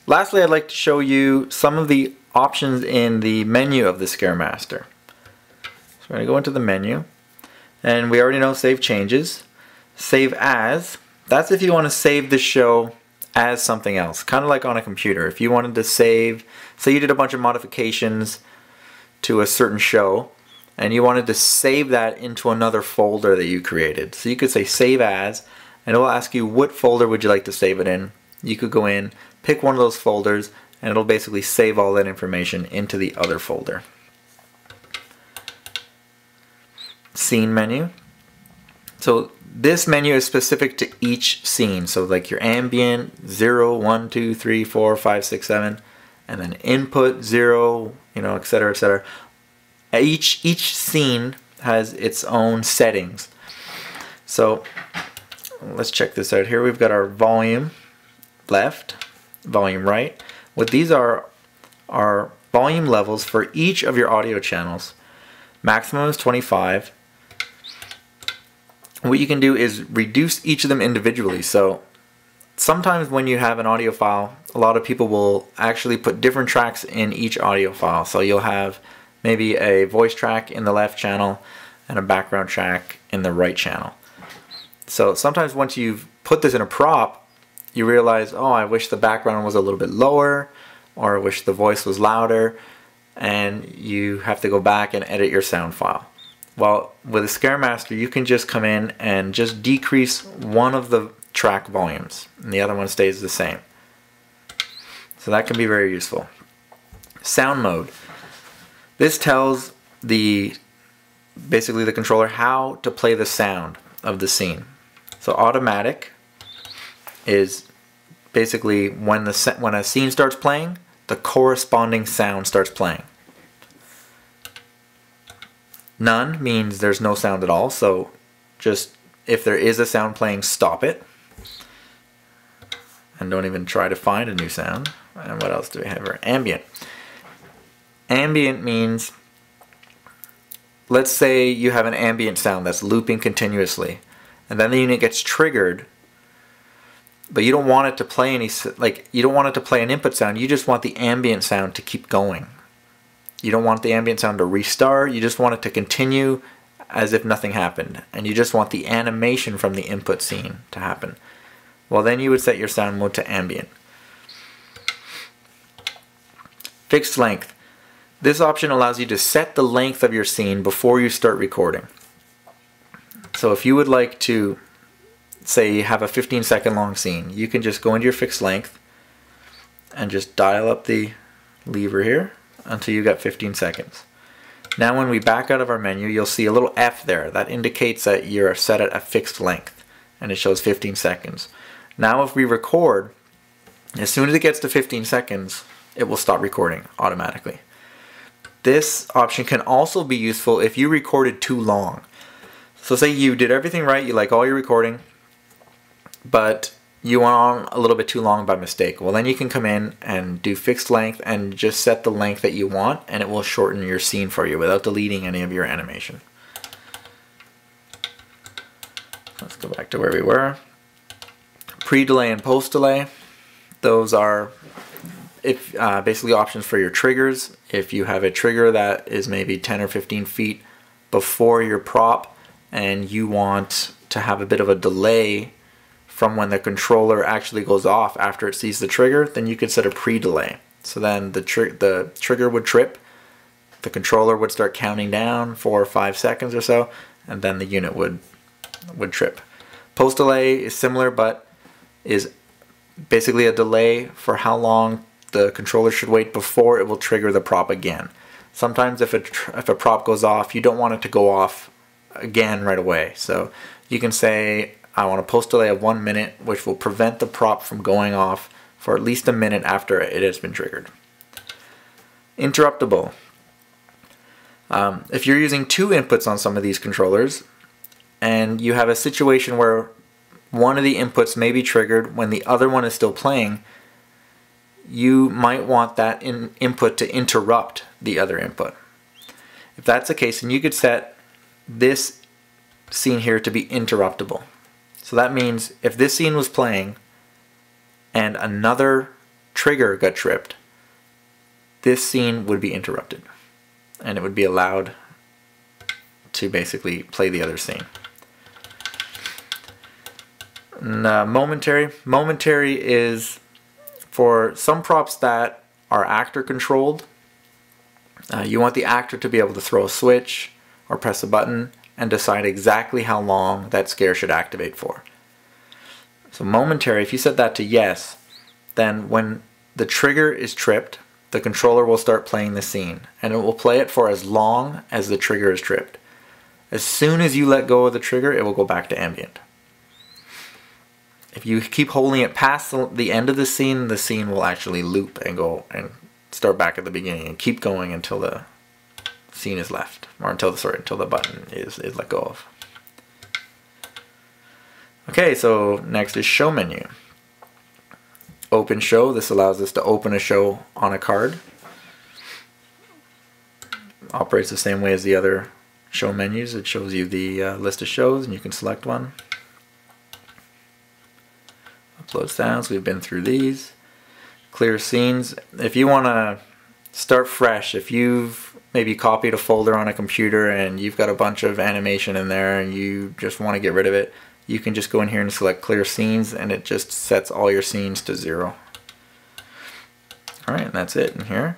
Lastly, I'd like to show you some of the options in the menu of the ScareMaster. So we're going to go into the menu, and we already know save changes. Save as, that's if you want to save the show as something else, kind of like on a computer. If you wanted to save, say you did a bunch of modifications to a certain show, and you wanted to save that into another folder that you created. So you could say save as, and it will ask you what folder would you like to save it in. You could go in, pick one of those folders, and it'll basically save all that information into the other folder. Scene menu. So this menu is specific to each scene. So like your ambient, 0, 1, 2, 3, 4, 5, 6, 7, and then input 0, etc., etc. Each scene has its own settings. So let's check this out here. We've got our volume left, volume right. What these are volume levels for each of your audio channels. Maximum is 25. What you can do is reduce each of them individually. So sometimes when you have an audio file, a lot of people will actually put different tracks in each audio file. So you'll have maybe a voice track in the left channel and a background track in the right channel. So sometimes once you've put this in a prop, you realize, oh, I wish the background was a little bit lower, or I wish the voice was louder, and you have to go back and edit your sound file. Well, with a ScareMaster, you can just come in and just decrease one of the track volumes, and the other one stays the same. So that can be very useful. Sound mode. This tells basically the controller how to play the sound of the scene. So automatic is basically when a scene starts playing, the corresponding sound starts playing. None means there's no sound at all, so just if there is a sound playing, stop it. And don't even try to find a new sound. And what else do we have here? Ambient. Ambient means, let's say you have an ambient sound that's looping continuously, and then the unit gets triggered, but you don't want it to play you don't want it to play an input sound, you just want the ambient sound to keep going. You don't want the ambient sound to restart, you just want it to continue as if nothing happened, and you just want the animation from the input scene to happen. Well, then you would set your sound mode to ambient. Fixed length. This option allows you to set the length of your scene before you start recording. So if you would like to, say you have a 15-second long scene, you can just go into your fixed length and just dial up the lever here until you got 15 seconds. Now when we back out of our menu, you'll see a little F there. That indicates that you're set at a fixed length, and it shows 15 seconds. Now if we record, as soon as it gets to 15 seconds, it will stop recording automatically. This option can also be useful if you recorded too long. So say you did everything right, you like all your recording, but you went on a little bit too long by mistake. Well, then you can come in and do fixed length and just set the length that you want, and it will shorten your scene for you without deleting any of your animation. Let's go back to where we were. Pre-delay and post-delay. Those are basically options for your triggers. If you have a trigger that is maybe 10 or 15 feet before your prop and you want to have a bit of a delay from when the controller actually goes off after it sees the trigger, then you could set a pre-delay. So then the trigger would trip, the controller would start counting down 4 or 5 seconds or so, and then the unit would trip. Post-delay is similar, but is basically a delay for how long the controller should wait before it will trigger the prop again. Sometimes if a prop goes off, you don't want it to go off again right away. So you can say, I want a post delay of 1 minute, which will prevent the prop from going off for at least a minute after it has been triggered. Interruptible. If you're using 2 inputs on some of these controllers, and you have a situation where one of the inputs may be triggered when the other one is still playing, you might want that input to interrupt the other input. If that's the case, then you could set this scene here to be interruptible. So that means if this scene was playing and another trigger got tripped, this scene would be interrupted and it would be allowed to basically play the other scene. And, momentary is for some props that are actor controlled. You want the actor to be able to throw a switch or press a button and decide exactly how long that scare should activate for. So momentary, if you set that to yes, then when the trigger is tripped, the controller will start playing the scene, and it will play it for as long as the trigger is tripped. As soon as you let go of the trigger, it will go back to ambient. If you keep holding it past the end of the scene will actually loop and go and start back at the beginning and keep going until the scene is left, or until the button is let go of. Okay, so next is show menu. Open show. This allows us to open a show on a card. Operates the same way as the other show menus. It shows you the list of shows and you can select one. Upload sounds, we've been through these. Clear scenes. If you want to start fresh, if you've maybe copied a folder on a computer and you've got a bunch of animation in there and you just want to get rid of it, you can just go in here and select clear scenes and it just sets all your scenes to 0. Alright, and that's it in here.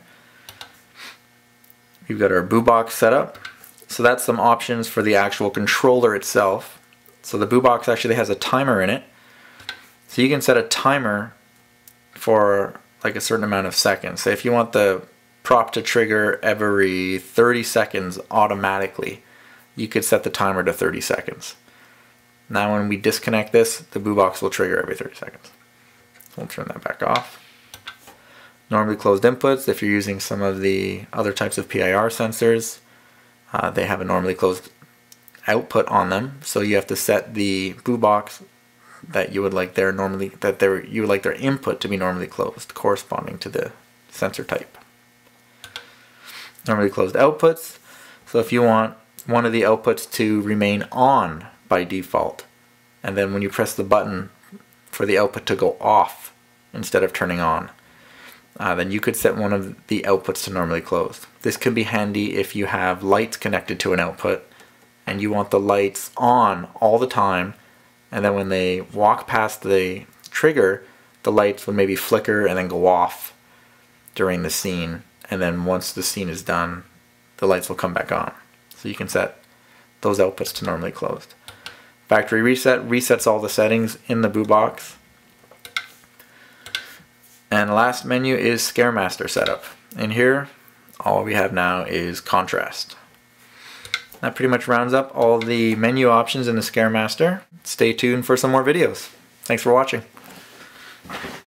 We've got our Boo Box set up. So that's some options for the actual controller itself. So the Boo Box actually has a timer in it. So you can set a timer for like a certain amount of seconds. So if you want the prop to trigger every 30 seconds automatically, you could set the timer to 30 seconds. Now when we disconnect this, the Boo Box will trigger every 30 seconds. We'll turn that back off. Normally closed inputs, if you're using some of the other types of PIR sensors, they have a normally closed output on them. So you have to set the Boo Box that you would like their input to be normally closed, corresponding to the sensor type. Normally closed outputs. So if you want one of the outputs to remain on by default, and then when you press the button for the output to go off instead of turning on, then you could set one of the outputs to normally closed. This could be handy if you have lights connected to an output and you want the lights on all the time, and then when they walk past the trigger, the lights would maybe flicker and then go off during the scene, and then once the scene is done, the lights will come back on. So you can set those outputs to normally closed. Factory reset resets all the settings in the Boo Box. And the last menu is ScareMaster setup. In here, all we have now is contrast. That pretty much rounds up all the menu options in the ScareMaster. Stay tuned for some more videos. Thanks for watching.